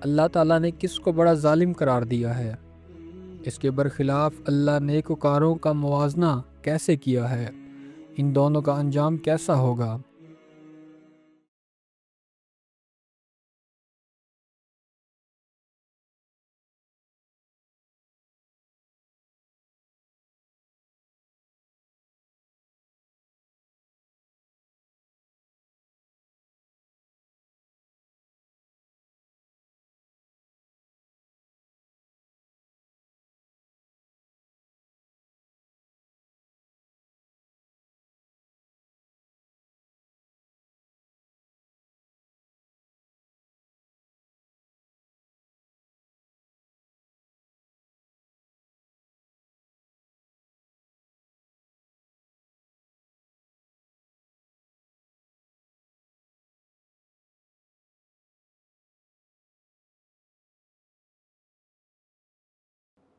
اللہ تعالیٰ نے کس کو بڑا ظالم قرار دیا ہے؟ اس کے برخلاف اللہ نیکوکاروں کا موازنہ کیسے کیا ہے؟ ان دونوں کا انجام کیسا ہوگا؟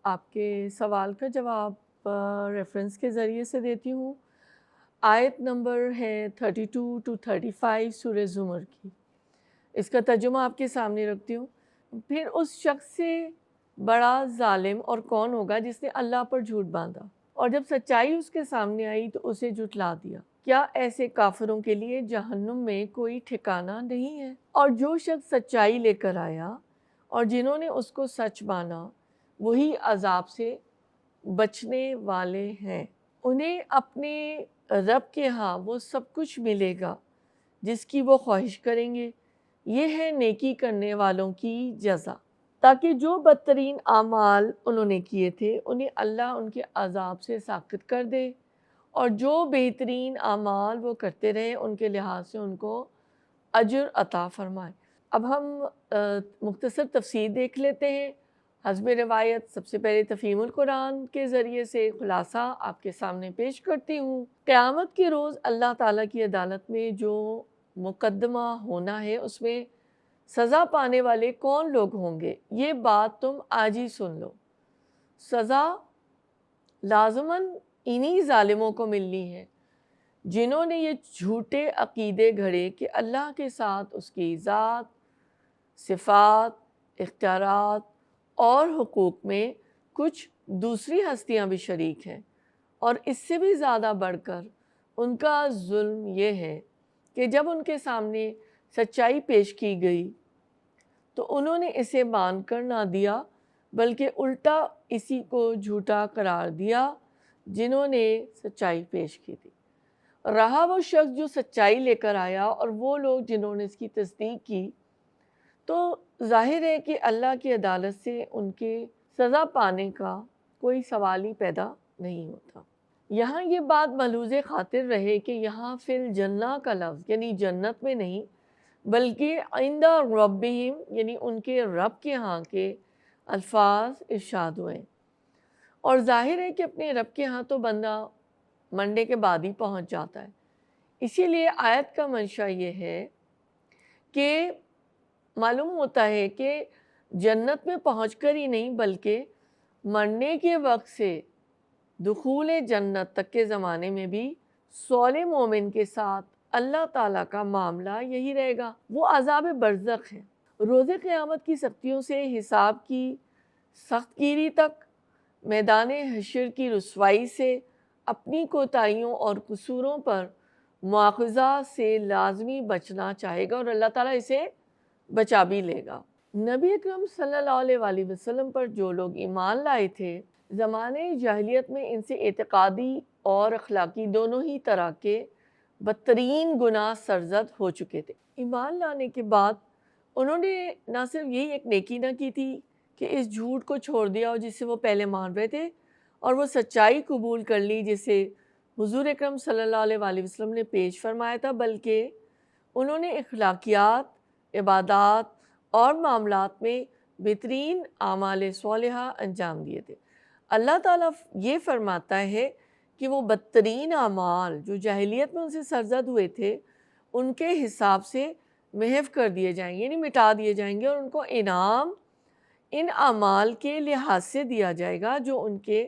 آپ کے سوال کا جواب ریفرنس کے ذریعے سے دیتی ہوں۔ آیت نمبر ہے 32 to 35 سورہ زمر کی۔ اس کا ترجمہ آپ کے سامنے رکھتی ہوں۔ پھر اس شخص سے بڑا ظالم اور کون ہوگا جس نے اللہ پر جھوٹ باندھا اور جب سچائی اس کے سامنے آئی تو اسے جھٹلا دیا۔ کیا ایسے کافروں کے لیے جہنم میں کوئی ٹھکانہ نہیں ہے؟ اور جو شخص سچائی لے کر آیا اور جنہوں نے اس کو سچ مانا وہی عذاب سے بچنے والے ہیں۔ انہیں اپنے رب کے ہاں وہ سب کچھ ملے گا جس کی وہ خواہش کریں گے، یہ ہے نیکی کرنے والوں کی جزا۔ تاکہ جو بدترین اعمال انہوں نے کیے تھے انہیں اللہ ان کے عذاب سے ساکت کر دے، اور جو بہترین اعمال وہ کرتے رہے ان کے لحاظ سے ان کو اجر عطا فرمائے۔ اب ہم مختصر تفسیر دیکھ لیتے ہیں۔ حسب روایت سب سے پہلے تفہیم القرآن کے ذریعے سے خلاصہ آپ کے سامنے پیش کرتی ہوں۔ قیامت کے روز اللہ تعالیٰ کی عدالت میں جو مقدمہ ہونا ہے اس میں سزا پانے والے کون لوگ ہوں گے، یہ بات تم آج ہی سن لو۔ سزا لازماً انہی ظالموں کو ملنی ہے جنہوں نے یہ جھوٹے عقیدے گھڑے کہ اللہ کے ساتھ اس کی ذات، صفات، اختیارات اور حقوق میں کچھ دوسری ہستیاں بھی شریک ہیں، اور اس سے بھی زیادہ بڑھ کر ان کا ظلم یہ ہے کہ جب ان کے سامنے سچائی پیش کی گئی تو انہوں نے اسے مان کر نہ دیا بلکہ الٹا اسی کو جھوٹا قرار دیا جنہوں نے سچائی پیش کی تھی۔ رہا وہ شخص جو سچائی لے کر آیا اور وہ لوگ جنہوں نے اس کی تصدیق کی، تو ظاہر ہے کہ اللہ کی عدالت سے ان کے سزا پانے کا کوئی سوال ہی پیدا نہیں ہوتا۔ یہاں یہ بات ملحوظ خاطر رہے کہ یہاں فی الجنہ کا لفظ یعنی جنت میں نہیں بلکہ عند ربہم یعنی ان کے رب کے ہاں کے الفاظ ارشاد ہوئے، اور ظاہر ہے کہ اپنے رب کے ہاں تو بندہ منڈے کے بعد ہی پہنچ جاتا ہے۔ اسی لیے آیت کا منشا یہ ہے کہ معلوم ہوتا ہے کہ جنت میں پہنچ کر ہی نہیں بلکہ مرنے کے وقت سے دخول جنت تک کے زمانے میں بھی صالح مومن کے ساتھ اللہ تعالیٰ کا معاملہ یہی رہے گا۔ وہ عذاب برزخ ہے، روز قیامت کی سختیوں سے حساب کی سخت گیری تک، میدان حشر کی رسوائی سے اپنی کوتاہیوں اور قصوروں پر مواخذہ سے لازمی بچنا چاہے گا، اور اللہ تعالیٰ اسے بچا بھی لے گا۔ نبی اکرم صلی اللہ علیہ وآلہ وسلم پر جو لوگ ایمان لائے تھے زمانے جاہلیت میں ان سے اعتقادی اور اخلاقی دونوں ہی طرح کے بدترین گناہ سرزد ہو چکے تھے۔ ایمان لانے کے بعد انہوں نے نہ صرف یہی ایک نیکی نہ کی تھی کہ اس جھوٹ کو چھوڑ دیا اور جس سے وہ پہلے مان رہے تھے، اور وہ سچائی قبول کر لی جسے حضور اکرم صلی اللہ علیہ وآلہ وسلم نے پیش فرمایا تھا، بلکہ انہوں نے اخلاقیات، عبادات اور معاملات میں بہترین اعمال صالحہ انجام دیے تھے۔ اللہ تعالیٰ یہ فرماتا ہے کہ وہ بدترین اعمال جو جاہلیت میں ان سے سرزد ہوئے تھے ان کے حساب سے محو کر دیے جائیں گے، یعنی مٹا دیے جائیں گے، اور ان کو انعام ان اعمال کے لحاظ سے دیا جائے گا جو ان کے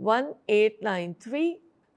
1893।